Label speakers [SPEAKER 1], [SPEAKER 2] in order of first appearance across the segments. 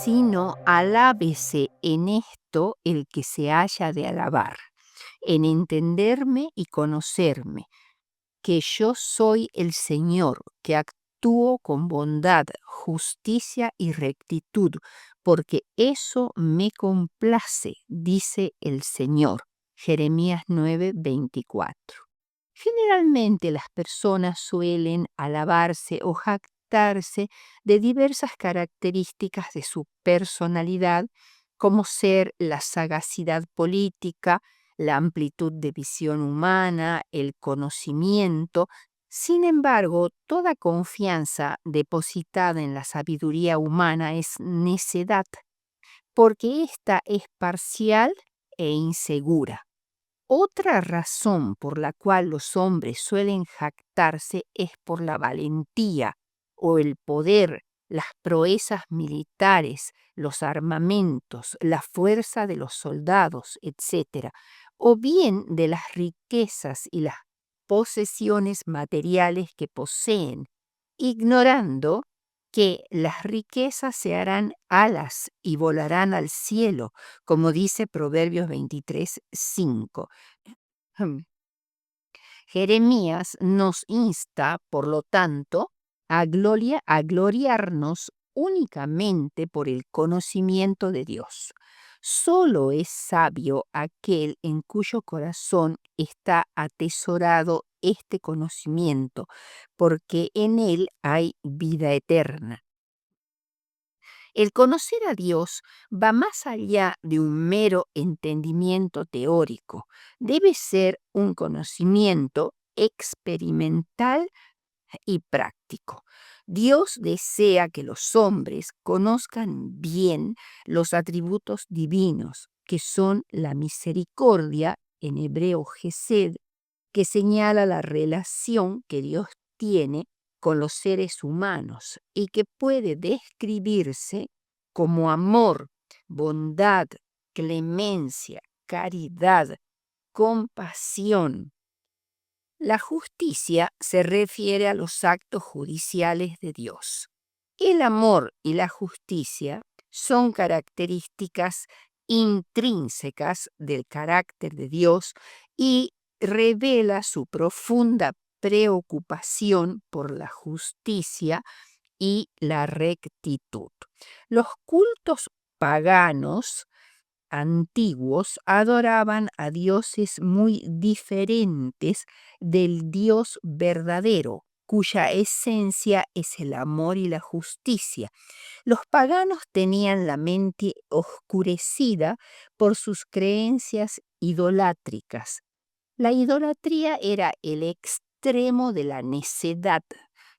[SPEAKER 1] sino alábese en esto el que se haya de alabar, en entenderme y conocerme, que yo soy el Señor, que actúo con bondad, justicia y rectitud, porque eso me complace, dice el Señor. Jeremías 9:24. Generalmente las personas suelen alabarse o jactarse de diversas características de su personalidad, como ser la sagacidad política, la amplitud de visión humana, el conocimiento. Sin embargo, toda confianza depositada en la sabiduría humana es necedad, porque ésta es parcial e insegura. Otra razón por la cual los hombres suelen jactarse es por la valentía o el poder, las proezas militares, los armamentos, la fuerza de los soldados, etc., o bien de las riquezas y las posesiones materiales que poseen, ignorando que las riquezas se harán alas y volarán al cielo, como dice Proverbios 23:5. Jeremías nos insta, por lo tanto, a gloriarnos únicamente por el conocimiento de Dios. Solo es sabio aquel en cuyo corazón está atesorado este conocimiento, porque en él hay vida eterna. El conocer a Dios va más allá de un mero entendimiento teórico. Debe ser un conocimiento experimental y práctico. Dios desea que los hombres conozcan bien los atributos divinos, que son la misericordia, en hebreo Gesed, que señala la relación que Dios tiene con los seres humanos y que puede describirse como amor, bondad, clemencia, caridad, compasión. La justicia se refiere a los actos judiciales de Dios. El amor y la justicia son características intrínsecas del carácter de Dios y revela su profunda preocupación por la justicia y la rectitud. Los cultos paganos antiguos adoraban a dioses muy diferentes del Dios verdadero, cuya esencia es el amor y la justicia. Los paganos tenían la mente oscurecida por sus creencias idolátricas. La idolatría era el extremo de la necedad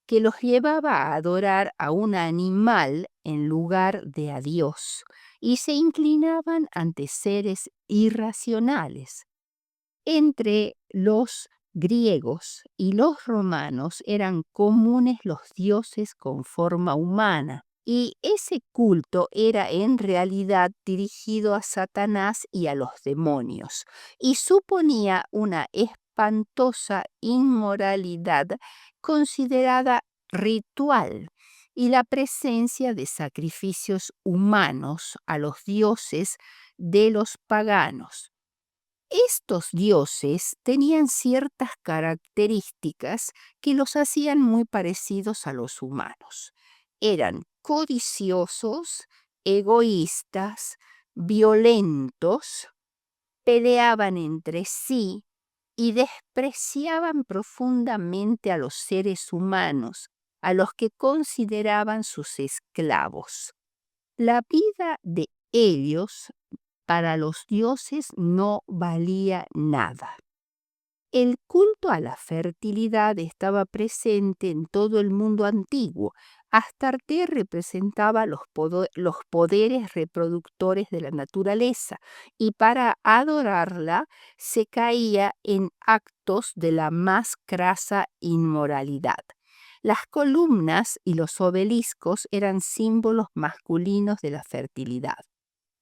[SPEAKER 1] que los llevaba a adorar a un animal en lugar de a Dios, y se inclinaban ante seres irracionales. Entre los griegos y los romanos eran comunes los dioses con forma humana, y ese culto era en realidad dirigido a Satanás y a los demonios, y suponía una espantosa inmoralidad considerada ritual y la presencia de sacrificios humanos a los dioses de los paganos. Estos dioses tenían ciertas características que los hacían muy parecidos a los humanos. Eran codiciosos, egoístas, violentos, peleaban entre sí y despreciaban profundamente a los seres humanos, a los que consideraban sus esclavos. La vida de ellos para los dioses no valía nada. El culto a la fertilidad estaba presente en todo el mundo antiguo. Astarte representaba los poderes reproductores de la naturaleza, y para adorarla se caía en actos de la más crasa inmoralidad. Las columnas y los obeliscos eran símbolos masculinos de la fertilidad.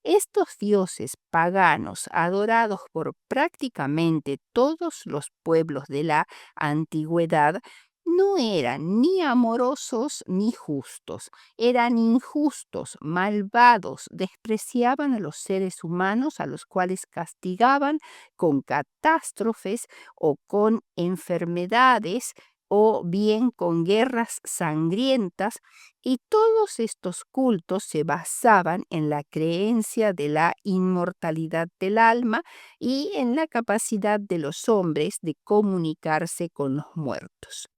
[SPEAKER 1] Estos dioses paganos, adorados por prácticamente todos los pueblos de la antigüedad, no eran ni amorosos ni justos, eran injustos, malvados, despreciaban a los seres humanos a los cuales castigaban con catástrofes o con enfermedades o bien con guerras sangrientas, y todos estos cultos se basaban en la creencia de la inmortalidad del alma y en la capacidad de los hombres de comunicarse con los muertos.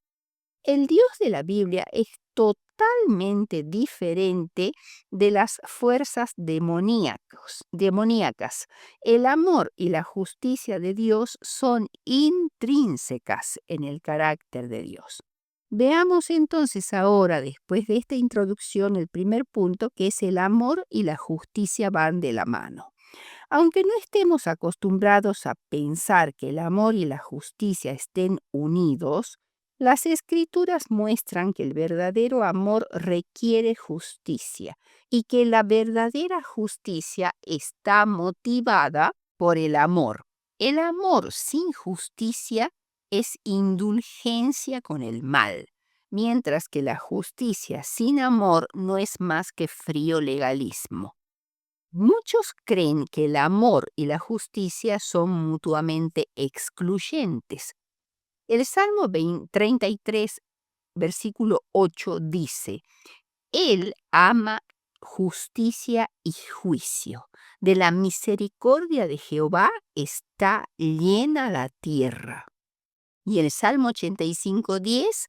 [SPEAKER 1] El Dios de la Biblia es totalmente diferente de las fuerzas demoníacas. El amor y la justicia de Dios son intrínsecas en el carácter de Dios. Veamos entonces ahora, después de esta introducción, el primer punto, que es el amor y la justicia van de la mano. Aunque no estemos acostumbrados a pensar que el amor y la justicia estén unidos, las escrituras muestran que el verdadero amor requiere justicia y que la verdadera justicia está motivada por el amor. El amor sin justicia es indulgencia con el mal, mientras que la justicia sin amor no es más que frío legalismo. Muchos creen que el amor y la justicia son mutuamente excluyentes. El Salmo 33, versículo 8 dice: Él ama justicia y juicio. De la misericordia de Jehová está llena la tierra. Y el Salmo 85:10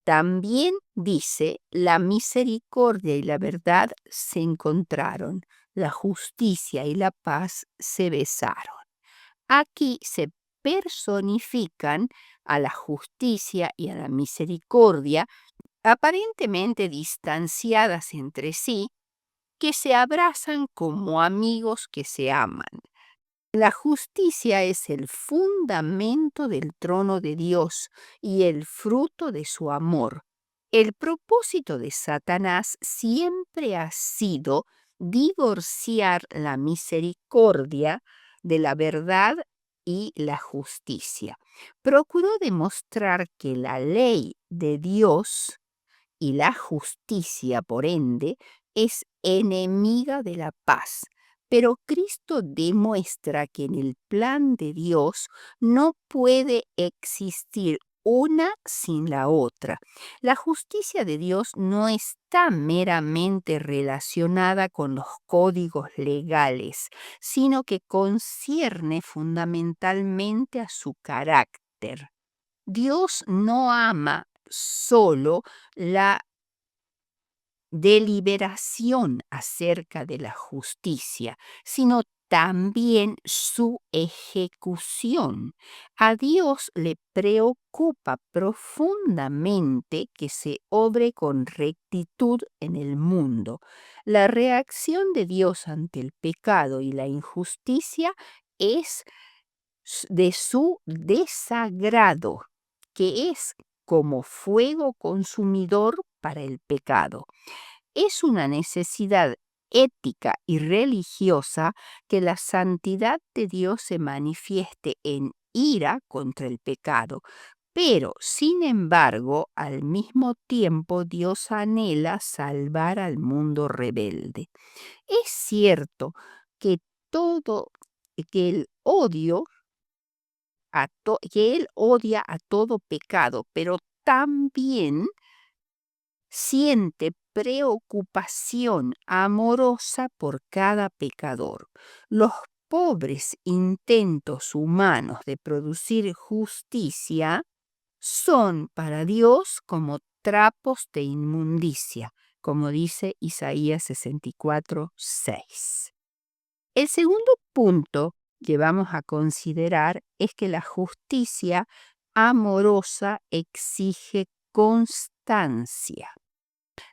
[SPEAKER 1] también dice: la misericordia y la verdad se encontraron, la justicia y la paz se besaron. Aquí se personifican a la justicia y a la misericordia, aparentemente distanciadas entre sí, que se abrazan como amigos que se aman. La justicia es el fundamento del trono de Dios y el fruto de su amor. El propósito de Satanás siempre ha sido divorciar la misericordia de la verdad y la justicia. Procuró demostrar que la ley de Dios y la justicia, por ende, es enemiga de la paz. Pero Cristo demuestra que en el plan de Dios no puede existir una sin la otra. La justicia de Dios no está meramente relacionada con los códigos legales, sino que concierne fundamentalmente a su carácter. Dios no ama solo la deliberación acerca de la justicia, sino también su ejecución. A Dios le preocupa profundamente que se obre con rectitud en el mundo. La reacción de Dios ante el pecado y la injusticia es de su desagrado, que es como fuego consumidor para el pecado. Es una necesidad ética y religiosa que la santidad de Dios se manifieste en ira contra el pecado, pero sin embargo, al mismo tiempo Dios anhela salvar al mundo rebelde. Es cierto que todo, que el odio que Él odia a todo pecado, pero también siente preocupación amorosa por cada pecador. Los pobres intentos humanos de producir justicia son para Dios como trapos de inmundicia, como dice Isaías 64:6. El segundo punto que vamos a considerar es que la justicia amorosa exige constancia.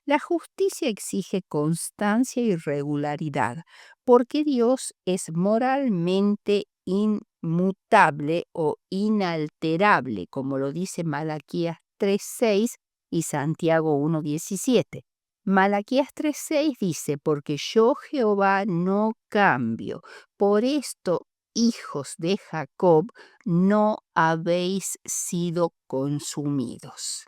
[SPEAKER 1] La justicia exige constancia y regularidad, porque Dios es moralmente inmutable o inalterable, como lo dice Malaquías 3:6 y Santiago 1:17. Malaquías 3:6 dice: porque yo Jehová no cambio. Por esto hijos de Jacob, no habéis sido consumidos.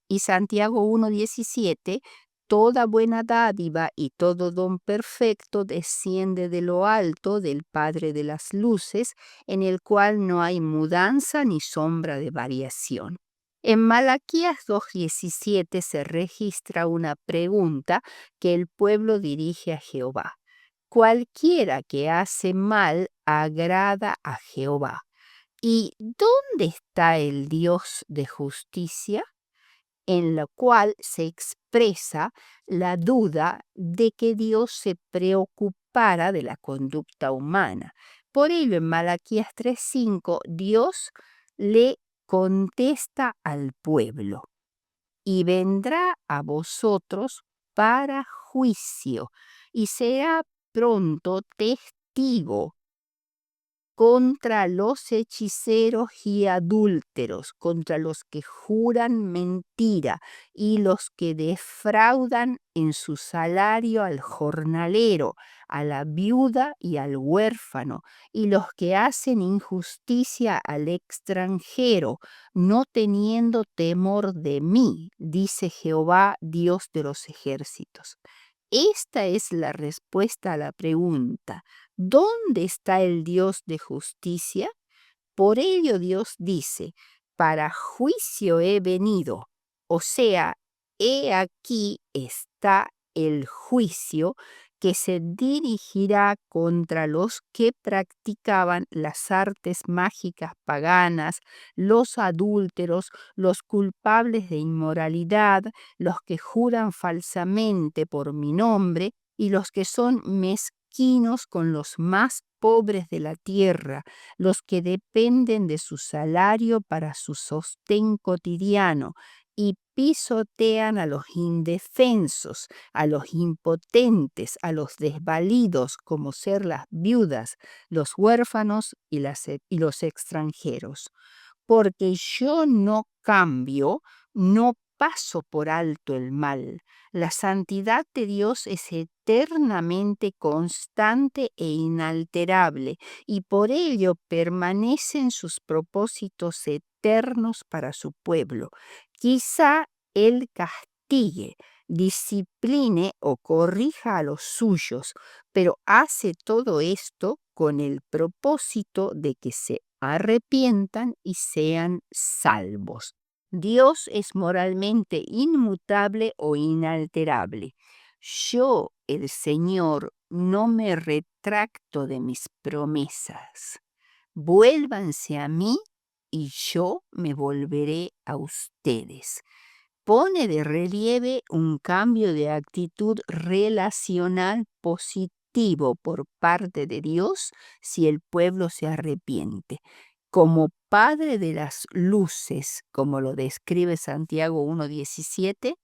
[SPEAKER 1] Y Santiago 1:17, toda buena dádiva y todo don perfecto desciende de lo alto del Padre de las luces, en el cual no hay mudanza ni sombra de variación. En Malaquías 2:17 se registra una pregunta que el pueblo dirige a Jehová. Cualquiera que hace mal agrada a Jehová. ¿Y dónde está el Dios de justicia? En la cual se expresa la duda de que Dios se preocupara de la conducta humana. Por ello, en Malaquías 3:5, Dios le contesta al pueblo: y vendrá a vosotros para juicio, y será pronto testigo contra los hechiceros y adúlteros, contra los que juran mentira y los que defraudan en su salario al jornalero, a la viuda y al huérfano, y los que hacen injusticia al extranjero, no teniendo temor de mí, dice Jehová, Dios de los ejércitos. Esta es la respuesta a la pregunta: ¿dónde está el Dios de justicia? Por ello Dios dice: para juicio he venido, o sea, he aquí está el juicio que se dirigirá contra los que practicaban las artes mágicas paganas, los adúlteros, los culpables de inmoralidad, los que juran falsamente por mi nombre y los que son mezquinos con los más pobres de la tierra, los que dependen de su salario para su sostén cotidiano y pisotean a los indefensos, a los impotentes, a los desvalidos, como ser las viudas, los huérfanos y los extranjeros. Porque yo no cambio, no paso por alto el mal. La santidad de Dios es eternamente constante e inalterable, y por ello permanecen sus propósitos eternos para su pueblo. Quizá Él castigue, discipline o corrija a los suyos, pero hace todo esto con el propósito de que se arrepientan y sean salvos. Dios es moralmente inmutable o inalterable. Yo, el Señor, no me retracto de mis promesas. Vuélvanse a mí y yo me volveré a ustedes. Pone de relieve un cambio de actitud relacional positivo por parte de Dios si el pueblo se arrepiente. Como Padre de las luces, como lo describe Santiago 1:17,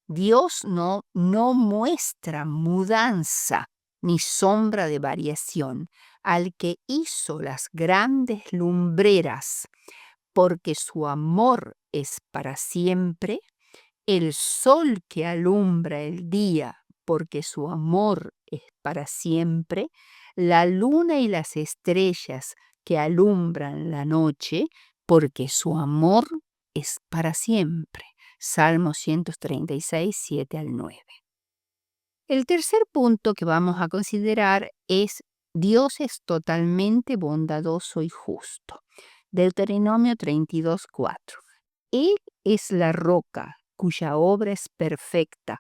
[SPEAKER 1] Dios no muestra mudanza ni sombra de variación al que hizo las grandes lumbreras, porque su amor es para siempre, el sol que alumbra el día, porque su amor es para siempre, la luna y las estrellas que alumbran la noche, porque su amor es para siempre. Salmo 136, 7-9. El tercer punto que vamos a considerar es: Dios es totalmente bondadoso y justo. Deuteronomio 32:4. Él es la roca cuya obra es perfecta,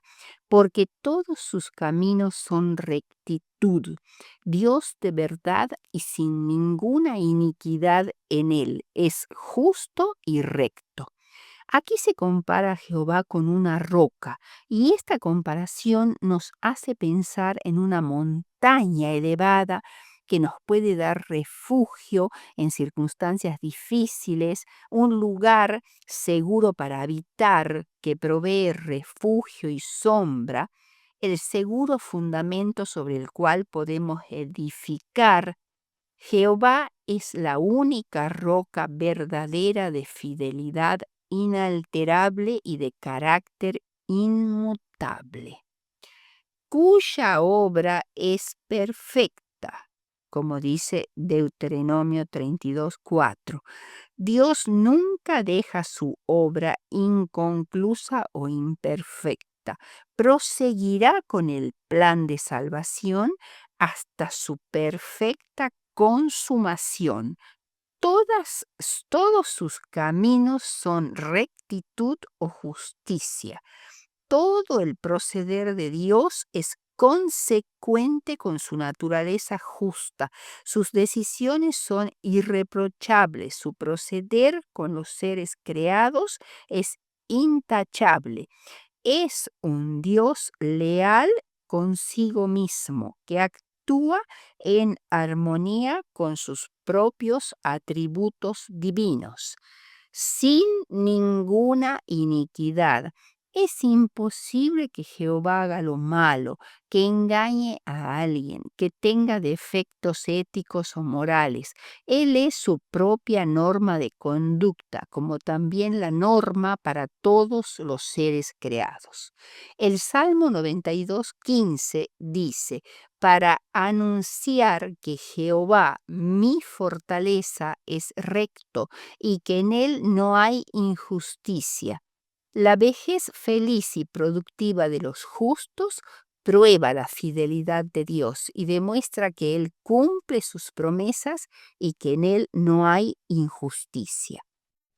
[SPEAKER 1] porque todos sus caminos son rectitud. Dios de verdad y sin ninguna iniquidad en él, es justo y recto. Aquí se compara a Jehová con una roca, y esta comparación nos hace pensar en una montaña elevada que nos puede dar refugio en circunstancias difíciles, un lugar seguro para habitar que provee refugio y sombra, el seguro fundamento sobre el cual podemos edificar. Jehová es la única roca verdadera de fidelidad inalterable y de carácter inmutable, cuya obra es perfecta. como dice Deuteronomio 32:4. Dios nunca deja su obra inconclusa o imperfecta. Proseguirá con el plan de salvación hasta su perfecta consumación. Todos sus caminos son rectitud o justicia. Todo el proceder de Dios es consecuente con su naturaleza justa. Sus decisiones son irreprochables. Su proceder con los seres creados es intachable. Es un Dios leal consigo mismo, que actúa en armonía con sus propios atributos divinos, sin ninguna iniquidad. Es imposible que Jehová haga lo malo, que engañe a alguien, que tenga defectos éticos o morales. Él es su propia norma de conducta, como también la norma para todos los seres creados. El Salmo 92:15 dice: para anunciar que Jehová, mi fortaleza, es recto y que en él no hay injusticia. La vejez feliz y productiva de los justos prueba la fidelidad de Dios y demuestra que Él cumple sus promesas y que en Él no hay injusticia.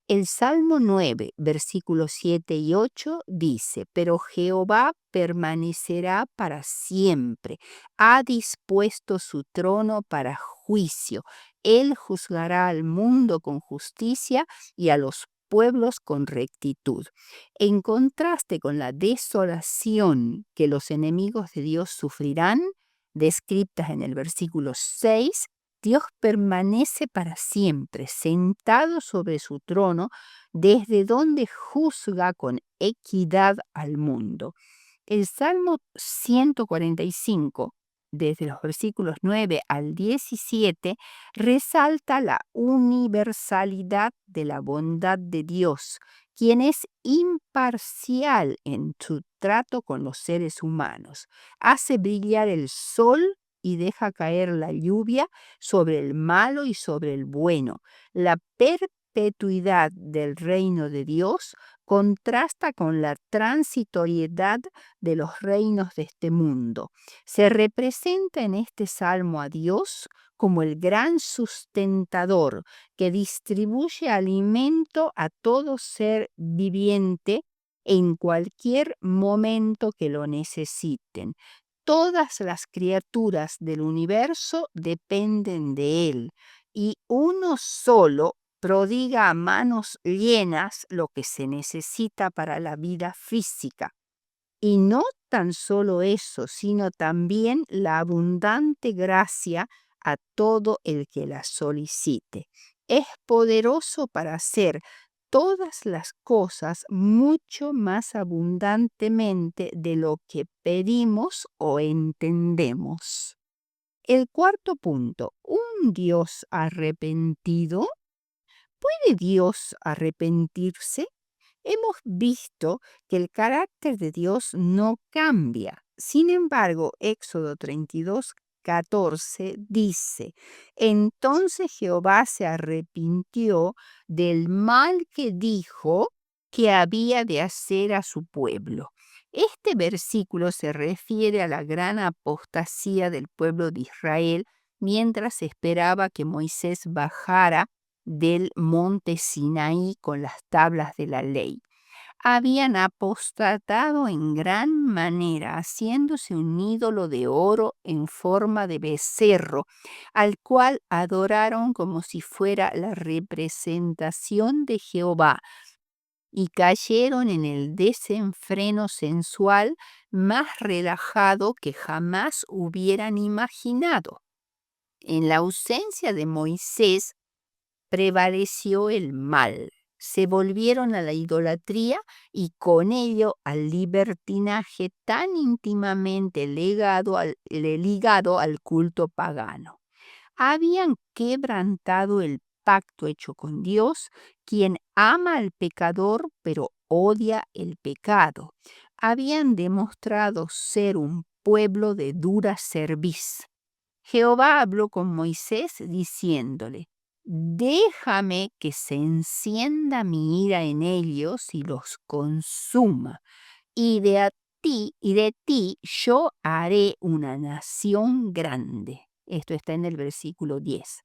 [SPEAKER 1] El Salmo 9, versículos 7 y 8 dice: pero Jehová permanecerá para siempre, ha dispuesto su trono para juicio, Él juzgará al mundo con justicia y a los pueblos con rectitud. En contraste con la desolación que los enemigos de Dios sufrirán, descritas en el versículo 6, Dios permanece para siempre, sentado sobre su trono, desde donde juzga con equidad al mundo. El Salmo 145, desde los versículos 9 al 17, resalta la universalidad de la bondad de Dios, quien es imparcial en su trato con los seres humanos. Hace brillar el sol y deja caer la lluvia sobre el malo y sobre el bueno. La perpetuidad del reino de Dios contrasta con la transitoriedad de los reinos de este mundo. Se representa en este salmo a Dios como el gran sustentador que distribuye alimento a todo ser viviente en cualquier momento que lo necesiten. Todas las criaturas del universo dependen de Él y uno solo prodiga a manos llenas lo que se necesita para la vida física. Y no tan solo eso, sino también la abundante gracia a todo el que la solicite. Es poderoso para hacer todas las cosas mucho más abundantemente de lo que pedimos o entendemos. El cuarto punto, un Dios arrepentido. ¿Puede Dios arrepentirse? Hemos visto que el carácter de Dios no cambia. Sin embargo, Éxodo 32:14 dice: entonces Jehová se arrepintió del mal que dijo que había de hacer a su pueblo. Este versículo se refiere a la gran apostasía del pueblo de Israel mientras esperaba que Moisés bajara del monte Sinaí con las tablas de la ley. Habían apostatado en gran manera, haciéndose un ídolo de oro en forma de becerro, al cual adoraron como si fuera la representación de Jehová, y cayeron en el desenfreno sensual más relajado que jamás hubieran imaginado. En la ausencia de Moisés, prevaleció el mal. Se volvieron a la idolatría y con ello al libertinaje tan íntimamente ligado al culto pagano. Habían quebrantado el pacto hecho con Dios, quien ama al pecador pero odia el pecado. Habían demostrado ser un pueblo de dura cerviz. Jehová habló con Moisés diciéndole: déjame que se encienda mi ira en ellos y los consuma, y de ti yo haré una nación grande. Esto está en el versículo 10.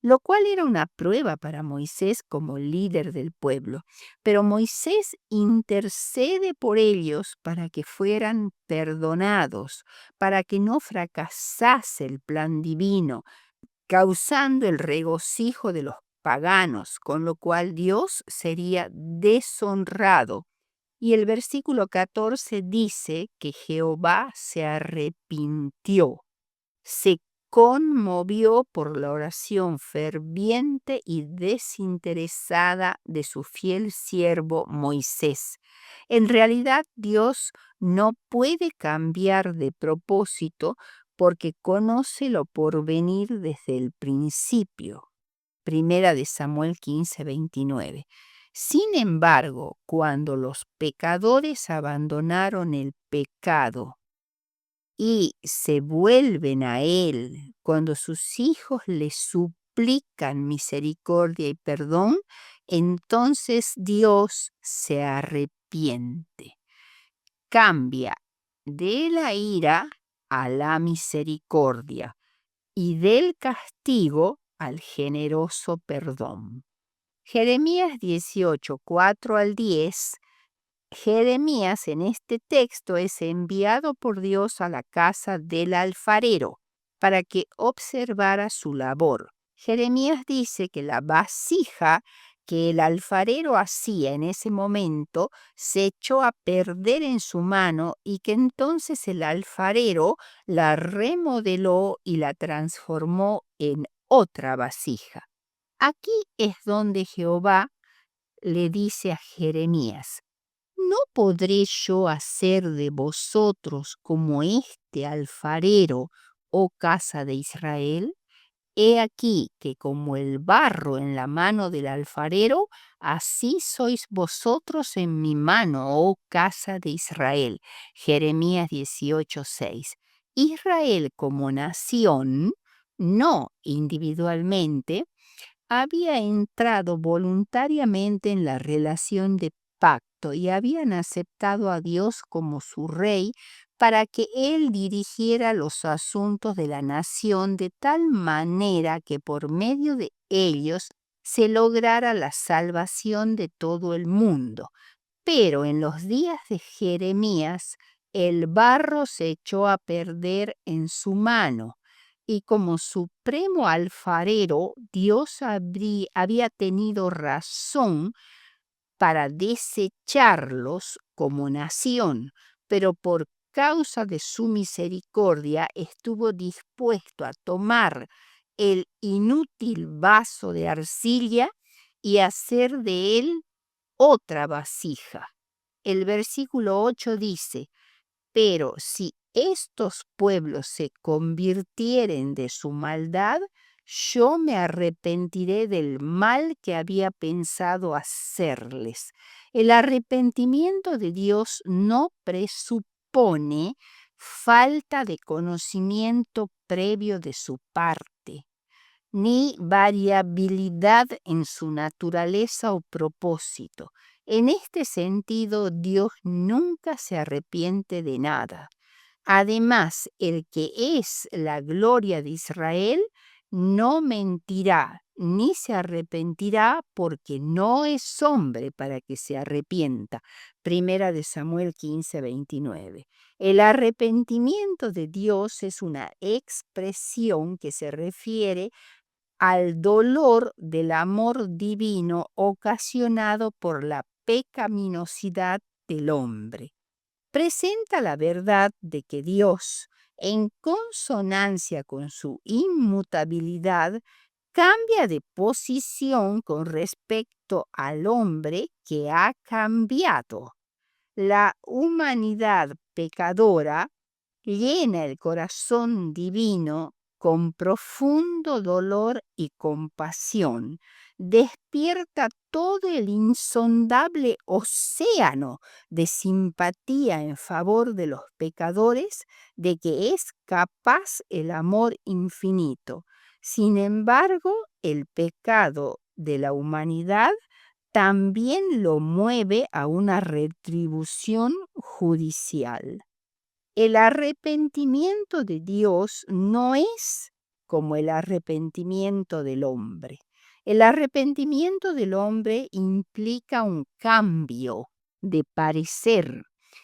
[SPEAKER 1] Lo cual era una prueba para Moisés como líder del pueblo. Pero Moisés intercede por ellos para que fueran perdonados, para que no fracasase el plan divino, causando el regocijo de los paganos, con lo cual Dios sería deshonrado. Y el versículo 14 dice que Jehová se arrepintió, se conmovió por la oración ferviente y desinteresada de su fiel siervo Moisés. En realidad, Dios no puede cambiar de propósito porque conoce lo porvenir desde el principio. Primera de Samuel 15:29. Sin embargo, cuando los pecadores abandonaron el pecado y se vuelven a Él, cuando sus hijos le suplican misericordia y perdón, entonces Dios se arrepiente, cambia de la ira a la misericordia y del castigo al generoso perdón. Jeremías 18, 4 al 10. Jeremías en este texto es enviado por Dios a la casa del alfarero para que observara su labor. Jeremías dice que la vasija que el alfarero hacía en ese momento se echó a perder en su mano y que entonces el alfarero la remodeló y la transformó en otra vasija. Aquí es donde Jehová le dice a Jeremías: ¿no podré yo hacer de vosotros como este alfarero, oh casa de Israel? He aquí que como el barro en la mano del alfarero, así sois vosotros en mi mano, oh casa de Israel. Jeremías 18:6. Israel como nación, no individualmente, había entrado voluntariamente en la relación de pacto y habían aceptado a Dios como su rey para que Él dirigiera los asuntos de la nación de tal manera que por medio de ellos se lograra la salvación de todo el mundo. Pero en los días de Jeremías, el barro se echó a perder en su mano, y como supremo alfarero, Dios había tenido razón para desecharlos como nación, pero por causa de su misericordia estuvo dispuesto a tomar el inútil vaso de arcilla y hacer de él otra vasija. El versículo 8 dice: pero si estos pueblos se convirtieren de su maldad, yo me arrepentiré del mal que había pensado hacerles. El arrepentimiento de Dios no presupone falta de conocimiento previo de su parte, ni variabilidad en su naturaleza o propósito. En este sentido, Dios nunca se arrepiente de nada. Además, el que es la gloria de Israel no mentirá ni se arrepentirá, porque no es hombre para que se arrepienta. Primera de Samuel 15:29. El arrepentimiento de Dios es una expresión que se refiere al dolor del amor divino ocasionado por la pecaminosidad del hombre. Presenta la verdad de que Dios, en consonancia con su inmutabilidad, cambia de posición con respecto al hombre que ha cambiado. La humanidad pecadora llena el corazón divino con profundo dolor y compasión, despierta todo el insondable océano de simpatía en favor de los pecadores de que es capaz el amor infinito. Sin embargo, el pecado de la humanidad también lo mueve a una retribución judicial. El arrepentimiento de Dios no es como el arrepentimiento del hombre. El arrepentimiento del hombre implica un cambio de parecer.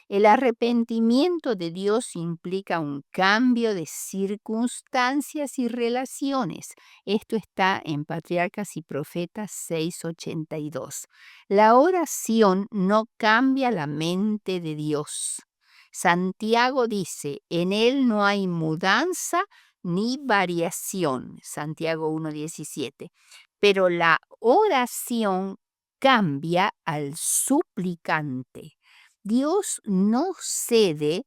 [SPEAKER 1] El arrepentimiento de Dios implica un cambio de circunstancias y relaciones. Esto está en Patriarcas y Profetas 6:82. La oración no cambia la mente de Dios. Santiago dice, en él no hay mudanza ni variación, Santiago 1:17, pero la oración cambia al suplicante. Dios no cede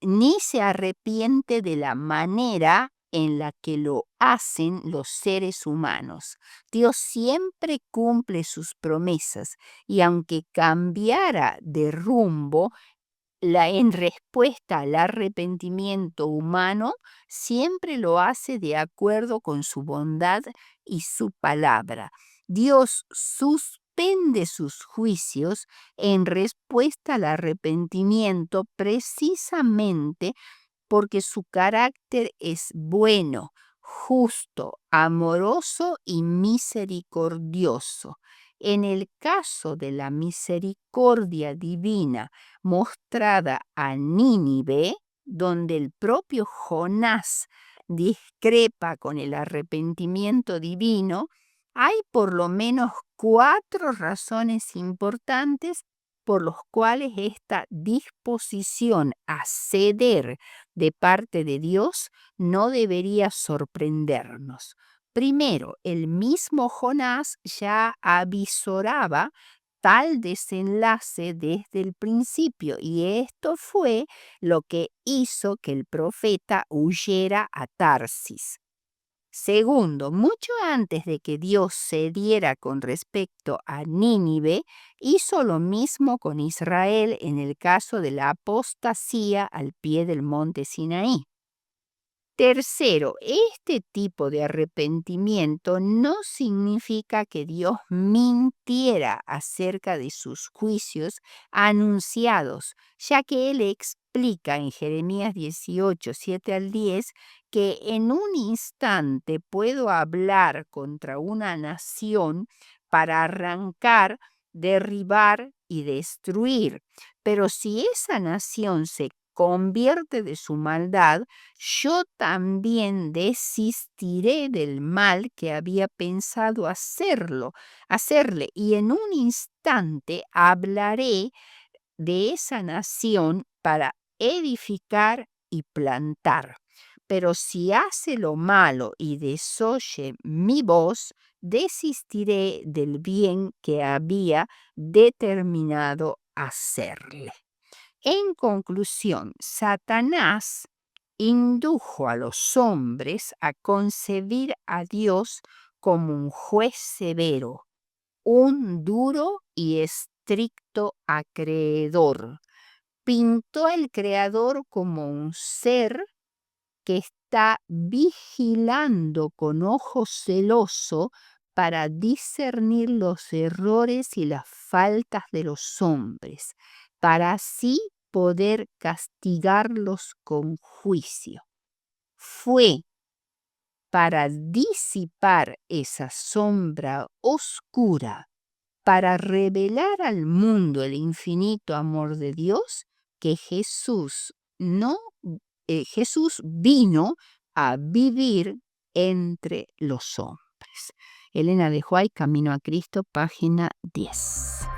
[SPEAKER 1] ni se arrepiente de la manera en la que lo hacen los seres humanos. Dios siempre cumple sus promesas y aunque cambiara de rumbo, en respuesta al arrepentimiento humano, siempre lo hace de acuerdo con su bondad y su palabra. Dios suspende sus juicios en respuesta al arrepentimiento precisamente porque su carácter es bueno, justo, amoroso y misericordioso. En el caso de la misericordia divina mostrada a Nínive, donde el propio Jonás discrepa con el arrepentimiento divino, hay por lo menos 4 razones importantes por los cuales esta disposición a ceder de parte de Dios no debería sorprendernos. Primero, el mismo Jonás ya avisoraba tal desenlace desde el principio y esto fue lo que hizo que el profeta huyera a Tarsis. Segundo, mucho antes de que Dios cediera con respecto a Nínive, hizo lo mismo con Israel en el caso de la apostasía al pie del monte Sinaí. Tercero, este tipo de arrepentimiento no significa que Dios mintiera acerca de sus juicios anunciados, ya que Él explica en Jeremías 18:7-10, que en un instante puedo hablar contra una nación para arrancar, derribar y destruir. Pero si esa nación se convierte de su maldad, yo también desistiré del mal que había pensado hacerle, y en un instante hablaré de esa nación para edificar y plantar. Pero si hace lo malo y desoye mi voz, desistiré del bien que había determinado hacerle. En conclusión, Satanás indujo a los hombres a concebir a Dios como un juez severo, un duro y estricto acreedor. Pintó al Creador como un ser que está vigilando con ojo celoso para discernir los errores y las faltas de los hombres, para así poder castigarlos con juicio. Fue para disipar esa sombra oscura, para revelar al mundo el infinito amor de Dios, que Jesús vino a vivir entre los hombres. Elena de White, Camino a Cristo, página 10.